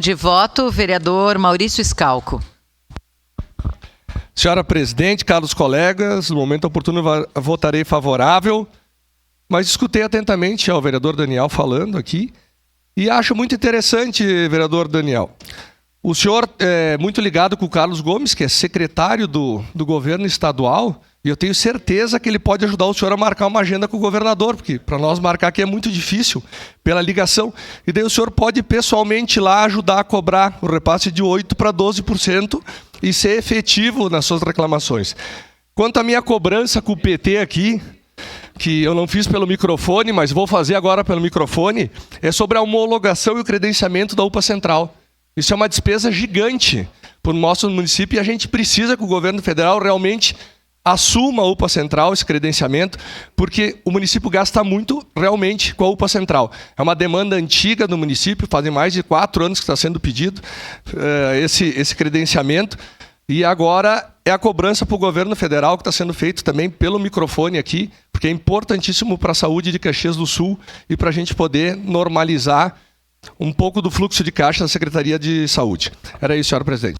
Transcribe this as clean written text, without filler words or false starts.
De voto, vereador Maurício Scalco. Senhora presidente, caros colegas, no momento oportuno votarei favorável, mas escutei atentamente o vereador Daniel falando aqui e acho muito interessante, vereador Daniel. O senhor é muito ligado com o Carlos Gomes, que é secretário do governo estadual, e eu tenho certeza que ele pode ajudar o senhor a marcar uma agenda com o governador, porque para nós marcar aqui é muito difícil, pela ligação. E daí o senhor pode pessoalmente ir lá ajudar a cobrar o repasse de 8% para 12% e ser efetivo nas suas reclamações. Quanto à minha cobrança com o PT aqui, que eu não fiz pelo microfone, mas vou fazer agora pelo microfone, é sobre a homologação e o credenciamento da UPA Central. Isso é uma despesa gigante para o nosso município e a gente precisa que o governo federal realmente assuma a UPA Central, esse credenciamento, porque o município gasta muito realmente com a UPA Central. É uma demanda antiga do município, fazem mais de 4 anos que está sendo pedido esse credenciamento, e agora é a cobrança para o governo federal, que está sendo feito também pelo microfone aqui, porque é importantíssimo para a saúde de Caxias do Sul e para a gente poder normalizar um pouco do fluxo de caixa da Secretaria de Saúde. Era isso, senhora presidente.